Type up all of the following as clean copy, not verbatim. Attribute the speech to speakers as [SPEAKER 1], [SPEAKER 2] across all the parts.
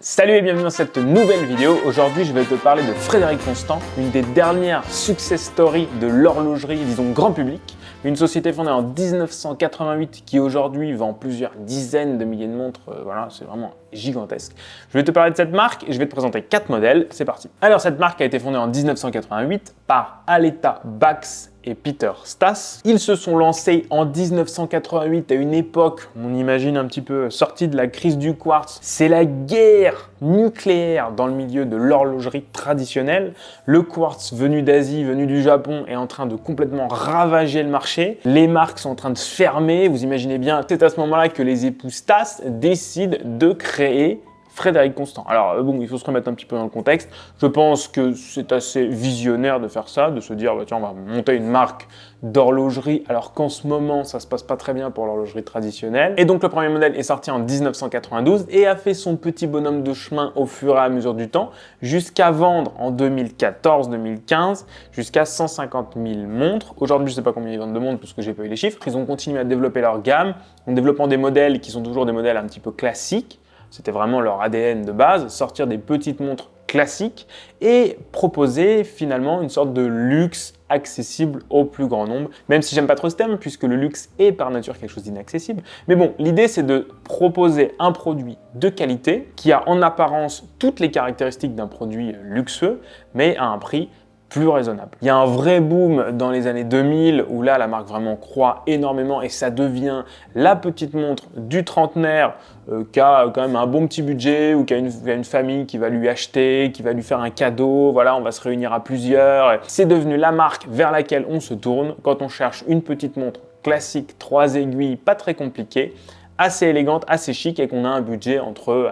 [SPEAKER 1] Salut et bienvenue dans cette nouvelle vidéo. Aujourd'hui, je vais te parler de Frédéric Constant, une des dernières success stories de l'horlogerie, disons grand public. Une société fondée en 1988 qui aujourd'hui vend plusieurs dizaines de milliers de montres. Voilà, c'est vraiment gigantesque. Je vais te parler de cette marque et je vais te présenter 4 modèles. C'est parti. Alors, cette marque a été fondée en 1988 par Aletta Bax et Peter Stas. Ils se sont lancés en 1988 à une époque, on imagine un petit peu sortie de la crise du quartz. C'est la guerre nucléaire dans le milieu de l'horlogerie traditionnelle. Le quartz venu d'Asie, venu du Japon est en train de complètement ravager le marché. Les marques sont en train de se fermer. Vous imaginez bien, c'est à ce moment-là que les époux Stas décident de créer Frédéric Constant. Alors bon, il faut se remettre un petit peu dans le contexte. Je pense que c'est assez visionnaire de faire ça, de se dire, bah, tiens, on va monter une marque d'horlogerie, alors qu'en ce moment, ça se passe pas très bien pour l'horlogerie traditionnelle. Et donc le premier modèle est sorti en 1992 et a fait son petit bonhomme de chemin au fur et à mesure du temps, jusqu'à vendre en 2014-2015 jusqu'à 150 000 montres. Aujourd'hui, je sais pas combien ils vendent de montres parce que j'ai pas eu les chiffres. Ils ont continué à développer leur gamme en développant des modèles qui sont toujours des modèles un petit peu classiques. C'était vraiment leur ADN de base, sortir des petites montres classiques et proposer finalement une sorte de luxe accessible au plus grand nombre, même si j'aime pas trop ce terme puisque le luxe est par nature quelque chose d'inaccessible. Mais bon, l'idée c'est de proposer un produit de qualité qui a en apparence toutes les caractéristiques d'un produit luxueux, mais à un prix plus raisonnable. Il y a un vrai boom dans les années 2000 où là la marque vraiment croît énormément et ça devient la petite montre du trentenaire qui a quand même un bon petit budget ou qui a une famille qui va lui acheter, qui va lui faire un cadeau, voilà, on va se réunir à plusieurs. C'est devenu la marque vers laquelle on se tourne quand on cherche une petite montre classique, 3 aiguilles, pas très compliquée, assez élégante, assez chic et qu'on a un budget entre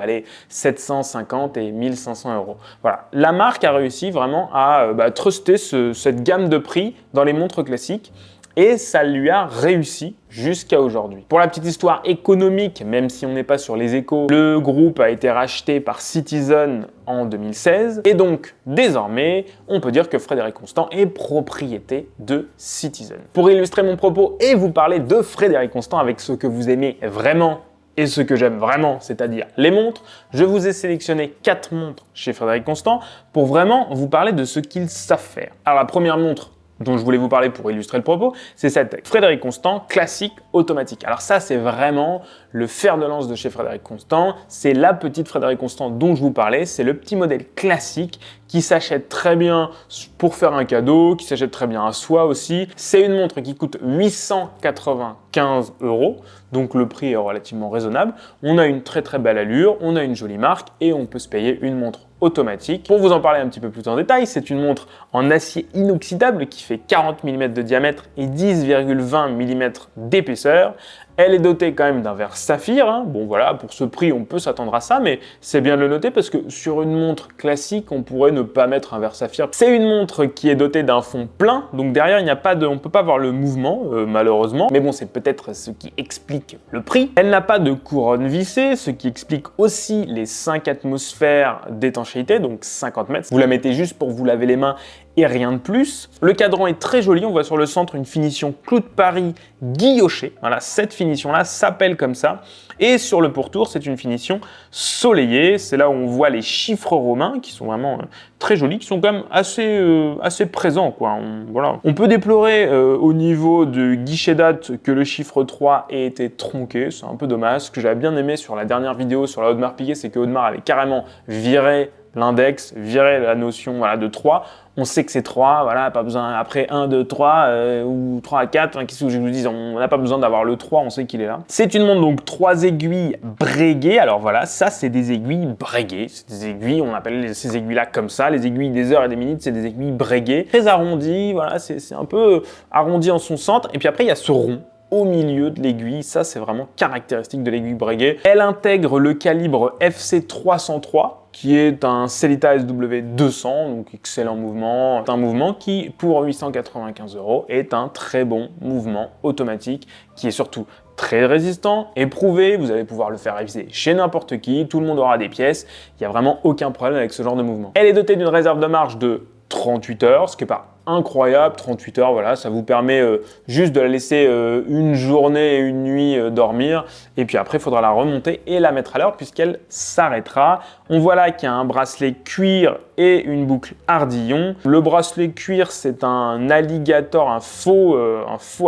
[SPEAKER 1] 750 et 1500 euros. Voilà, la marque a réussi vraiment à truster cette gamme de prix dans les montres classiques et ça lui a réussi jusqu'à aujourd'hui. Pour la petite histoire économique, même si on n'est pas sur les échos, le groupe a été racheté par Citizen en 2016 et donc désormais, on peut dire que Frédéric Constant est propriété de Citizen. Pour illustrer mon propos et vous parler de Frédéric Constant avec ce que vous aimez vraiment et ce que j'aime vraiment, c'est-à-dire les montres, je vous ai sélectionné 4 montres chez Frédéric Constant pour vraiment vous parler de ce qu'ils savent faire. Alors la première montre dont je voulais vous parler pour illustrer le propos, c'est cette Frédéric Constant classique automatique. Alors ça, c'est vraiment le fer de lance de chez Frédéric Constant. C'est la petite Frédéric Constant dont je vous parlais. C'est le petit modèle classique qui s'achète très bien pour faire un cadeau, qui s'achète très bien à soi aussi. C'est une montre qui coûte 895 €, donc le prix est relativement raisonnable. On a une très très belle allure, on a une jolie marque et on peut se payer une montre automatique. Pour vous en parler un petit peu plus en détail, c'est une montre en acier inoxydable qui fait 40 mm de diamètre et 10,20 mm d'épaisseur. Elle est dotée quand même d'un verre saphir. Hein. Bon voilà, pour ce prix, on peut s'attendre à ça, mais c'est bien de le noter parce que sur une montre classique, on pourrait ne pas mettre un verre saphir. C'est une montre qui est dotée d'un fond plein, donc derrière, il n'y a pas de, on peut pas voir le mouvement, malheureusement. Mais bon, c'est peut-être ce qui explique le prix. Elle n'a pas de couronne vissée, ce qui explique aussi les 5 atmosphères d'étanchéité, donc 50 mètres. Vous la mettez juste pour vous laver les mains et rien de plus. Le cadran est très joli, on voit sur le centre une finition clou de Paris guillochée. Voilà, cette finition-là s'appelle comme ça. Et sur le pourtour, c'est une finition soleillée. C'est là où on voit les chiffres romains qui sont vraiment très jolis, qui sont quand même assez présents, quoi. Voilà. On peut déplorer au niveau du guichet date que le chiffre 3 ait été tronqué. C'est un peu dommage. Ce que j'avais bien aimé sur la dernière vidéo sur la Audemars Piguet, c'est que Audemars avait carrément viré l'index, virer la notion de 3. On sait que c'est 3, voilà, pas besoin, après 1, 2, 3, ou 3 à 4, hein, qu'est-ce que je vous dis, on n'a pas besoin d'avoir le 3, on sait qu'il est là. C'est une montre donc 3 aiguilles Breguet, alors voilà, ça c'est des aiguilles Breguet, c'est des aiguilles, on appelle ces aiguilles-là comme ça, les aiguilles des heures et des minutes, c'est des aiguilles Breguet, très arrondies, voilà, c'est un peu arrondi en son centre, et puis après il y a ce rond au milieu de l'aiguille, ça c'est vraiment caractéristique de l'aiguille Breguet. Elle intègre le calibre FC303, qui est un Sellita SW200, donc excellent mouvement. C'est un mouvement qui, pour 895 €, est un très bon mouvement automatique, qui est surtout très résistant, éprouvé, vous allez pouvoir le faire réviser chez n'importe qui, tout le monde aura des pièces, il n'y a vraiment aucun problème avec ce genre de mouvement. Elle est dotée d'une réserve de marche de 38 heures, ce qui n'est pas incroyable, 38 heures, voilà, ça vous permet juste de la laisser une journée et une nuit dormir, et puis après, il faudra la remonter et la mettre à l'heure puisqu'elle s'arrêtera On voit là qu'il y a un bracelet cuir et une boucle ardillon. Le bracelet cuir, c'est un alligator, un faux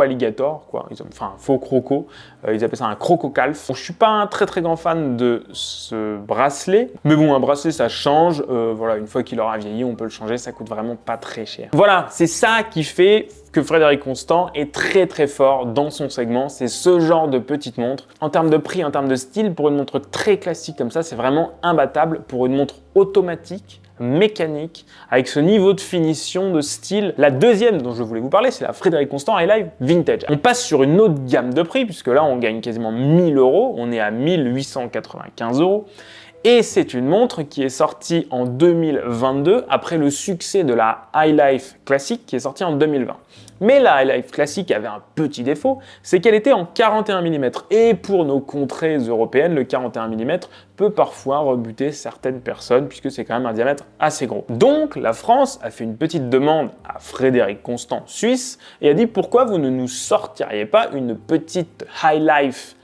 [SPEAKER 1] alligator, quoi. Enfin, un faux croco. Ils appellent ça un crococalf. Bon, je suis pas un très grand fan de ce bracelet, mais bon, un bracelet ça change. Voilà, une fois qu'il aura vieilli, on peut le changer. Ça coûte vraiment pas très cher. Voilà, c'est ça qui fait que Frédéric Constant est très fort dans son segment. C'est ce genre de petite montre. En termes de prix, en termes de style, pour une montre très classique comme ça, c'est vraiment imbattable. Pour une montre automatique, mécanique, avec ce niveau de finition, de style. La deuxième dont je voulais vous parler, c'est la Frédéric Constant Highlife Vintage. On passe sur une autre gamme de prix, puisque là, on gagne quasiment 1000 €. On est à 1895 €. Et c'est une montre qui est sortie en 2022, après le succès de la Highlife classique qui est sortie en 2020. Mais la Highlife classique avait un petit défaut, c'est qu'elle était en 41 mm. Et pour nos contrées européennes, le 41 mm peut parfois rebuter certaines personnes, puisque c'est quand même un diamètre assez gros. Donc la France a fait une petite demande à Frédéric Constant Suisse, et a dit pourquoi vous ne nous sortiriez pas une petite Highlife,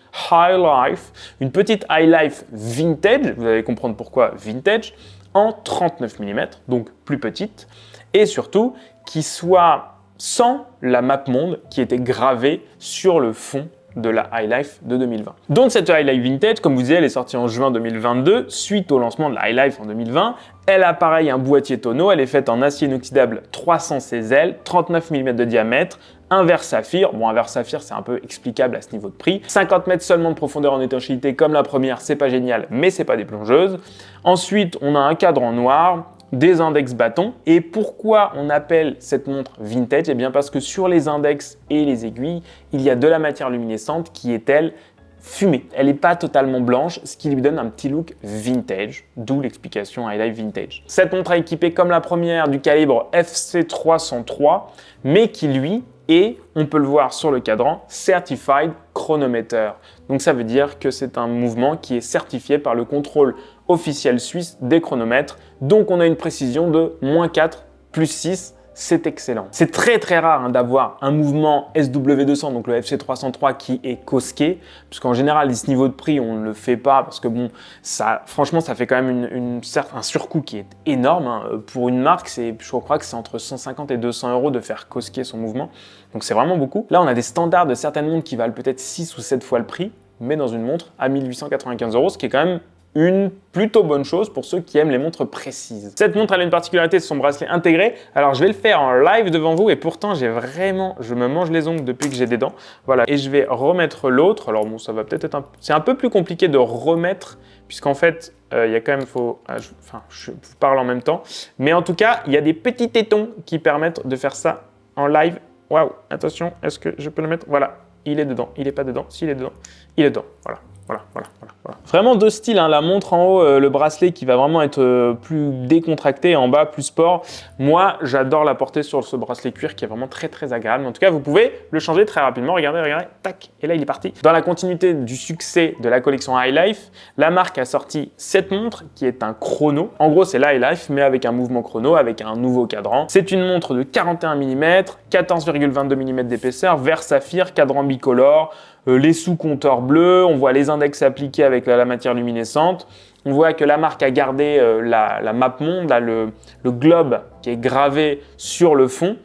[SPEAKER 1] une petite Highlife vintage, vous allez comprendre pourquoi vintage, en 39 mm, donc plus petite, et surtout qui soit sans la map monde qui était gravée sur le fond de la Highlife de 2020. Donc cette Highlife Vintage, comme vous disiez, elle est sortie en juin 2022, suite au lancement de la Highlife en 2020. Elle a pareil un boîtier tonneau, elle est faite en acier inoxydable 300 CZL, 39 mm de diamètre, un verre saphir. Bon, un verre saphir, c'est un peu explicable à ce niveau de prix. 50 mètres seulement de profondeur en étanchéité comme la première, c'est pas génial, mais c'est pas des plongeuses. Ensuite, on a un cadre en noir, des index bâtons. Et pourquoi on appelle cette montre vintage? Eh bien parce que sur les index et les aiguilles, il y a de la matière luminescente qui est, elle, fumée. Elle n'est pas totalement blanche, ce qui lui donne un petit look vintage, d'où l'explication Highlife Vintage. Cette montre est équipée comme la première du calibre FC303, mais qui lui est, on peut le voir sur le cadran, Certified Chronometer. Donc ça veut dire que c'est un mouvement qui est certifié par le contrôle officiel suisse des chronomètres. Donc on a une précision de -4, +6, c'est excellent. C'est très rare d'avoir un mouvement SW200, donc le FC303 qui est cosqué, puisqu'en général, à ce niveau de prix, on ne le fait pas, parce que bon, ça, franchement, ça fait quand même un surcoût qui est énorme. Hein. Pour une marque, je crois que c'est entre 150 et 200 € de faire cosquer son mouvement, donc c'est vraiment beaucoup. Là, on a des standards de certaines montres qui valent peut-être 6 ou 7 fois le prix, mais dans une montre à 1895 €, ce qui est quand même une plutôt bonne chose pour ceux qui aiment les montres précises. Cette montre, elle a une particularité, c'est son bracelet intégré. Alors, je vais le faire en live devant vous et pourtant, je me mange les ongles depuis que j'ai des dents. Voilà, et je vais remettre l'autre. Alors bon, ça va peut-être être c'est un peu plus compliqué de remettre puisqu'en fait, il y a quand même, je vous parle en même temps. Mais en tout cas, il y a des petits tétons qui permettent de faire ça en live. Waouh, attention, est-ce que je peux le mettre? Voilà, il est dedans, il n'est pas dedans. S'il est dedans, il est dedans, voilà. Voilà. Vraiment deux styles, hein. La montre en haut, le bracelet qui va vraiment être plus décontracté, en bas plus sport. Moi, j'adore la porter sur ce bracelet cuir qui est vraiment très agréable. Mais en tout cas, vous pouvez le changer très rapidement. Regardez, tac, et là il est parti. Dans la continuité du succès de la collection Highlife, la marque a sorti cette montre qui est un chrono. En gros, c'est la Highlife, mais avec un mouvement chrono, avec un nouveau cadran. C'est une montre de 41 mm, 14,22 mm d'épaisseur, verre saphir, cadran bicolore. Les sous-compteurs bleus, on voit les index appliqués avec la matière luminescente. On voit que la marque a gardé la map monde, là, le globe qui est gravé sur le fond,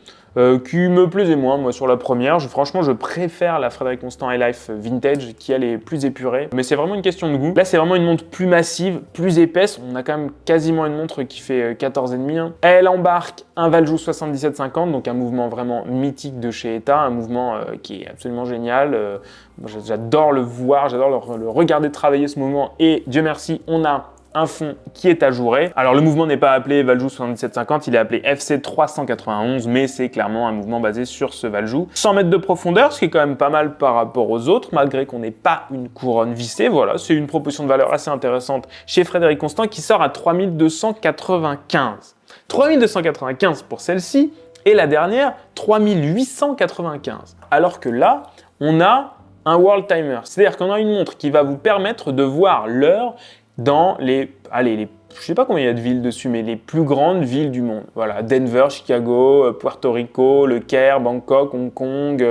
[SPEAKER 1] qui me plaisait moins, moi, sur la première. Franchement, je préfère la Frédéric Constant Highlife Vintage, qui, elle, est plus épurée. Mais c'est vraiment une question de goût. Là, c'est vraiment une montre plus massive, plus épaisse. On a quand même quasiment une montre qui fait 14,5. Hein. Elle embarque un Valjoux 7750, donc un mouvement vraiment mythique de chez ETA, un mouvement qui est absolument génial. J'adore le voir, j'adore le regarder travailler ce mouvement. Et Dieu merci, on a un fond qui est ajouré. Alors le mouvement n'est pas appelé Valjoux 7750, il est appelé FC391, mais c'est clairement un mouvement basé sur ce Valjoux. 100 mètres de profondeur, ce qui est quand même pas mal par rapport aux autres, malgré qu'on n'ait pas une couronne vissée. Voilà, c'est une proposition de valeur assez intéressante chez Frédéric Constant qui sort à 3295. 3295 pour celle-ci, et la dernière, 3895. Alors que là, on a un World Timer, c'est-à-dire qu'on a une montre qui va vous permettre de voir l'heure dans je sais pas combien il y a de villes dessus, mais les plus grandes villes du monde. Voilà, Denver, Chicago, Puerto Rico, Le Caire, Bangkok, Hong Kong.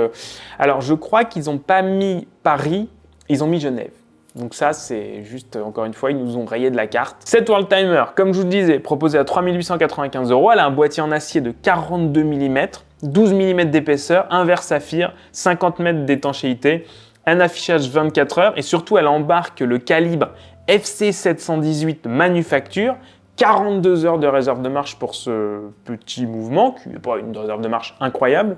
[SPEAKER 1] Alors, je crois qu'ils n'ont pas mis Paris, ils ont mis Genève. Donc ça, c'est juste, encore une fois, ils nous ont rayé de la carte. Cette World Timer, comme je vous le disais, proposée à 3 895 €. Elle a un boîtier en acier de 42 mm, 12 mm d'épaisseur, un verre saphir, 50 mètres d'étanchéité, un affichage 24 heures et surtout, elle embarque le calibre FC718 manufacture, 42 heures de réserve de marche pour ce petit mouvement, qui n'est pas une réserve de marche incroyable.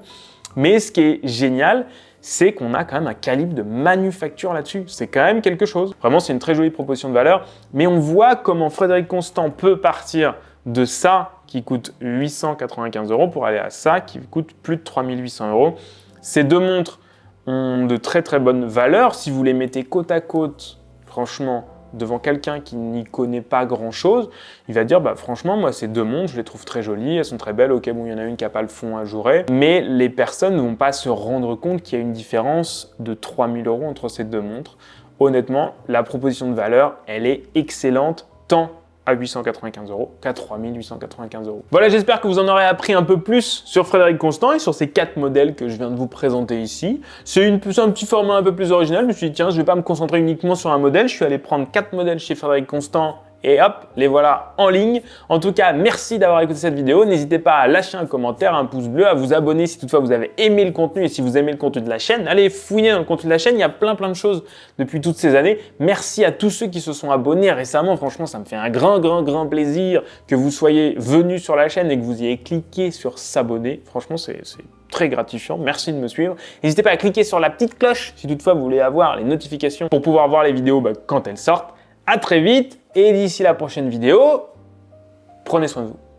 [SPEAKER 1] Mais ce qui est génial, c'est qu'on a quand même un calibre de manufacture là-dessus. C'est quand même quelque chose. Vraiment, c'est une très jolie proposition de valeur. Mais on voit comment Frédéric Constant peut partir de ça qui coûte 895 € pour aller à ça qui coûte plus de 3 800 €. Ces deux montres ont de très très bonnes valeurs. Si vous les mettez côte à côte, franchement, devant quelqu'un qui n'y connaît pas grand-chose, il va dire, bah, franchement, moi, ces deux montres, je les trouve très jolies, elles sont très belles. Ok, bon, il y en a une qui n'a pas le fond ajouré, mais les personnes ne vont pas se rendre compte qu'il y a une différence de 3 000 € entre ces deux montres. Honnêtement, la proposition de valeur, elle est excellente, tant à 895 € qu'à 3 895 €. Voilà, j'espère que vous en aurez appris un peu plus sur Frédéric Constant et sur ces 4 modèles que je viens de vous présenter ici. C'est un petit format un peu plus original. Je me suis dit, tiens, je ne vais pas me concentrer uniquement sur un modèle. Je suis allé prendre 4 modèles chez Frédéric Constant et hop, les voilà en ligne. En tout cas, merci d'avoir écouté cette vidéo. N'hésitez pas à lâcher un commentaire, un pouce bleu, à vous abonner si toutefois vous avez aimé le contenu et si vous aimez le contenu de la chaîne. Allez fouiner dans le contenu de la chaîne, il y a plein de choses depuis toutes ces années. Merci à tous ceux qui se sont abonnés récemment. Franchement, ça me fait un grand plaisir que vous soyez venus sur la chaîne et que vous ayez cliqué sur s'abonner. Franchement, c'est très gratifiant. Merci de me suivre. N'hésitez pas à cliquer sur la petite cloche si toutefois vous voulez avoir les notifications pour pouvoir voir les vidéos quand elles sortent. À très vite et d'ici la prochaine vidéo, prenez soin de vous.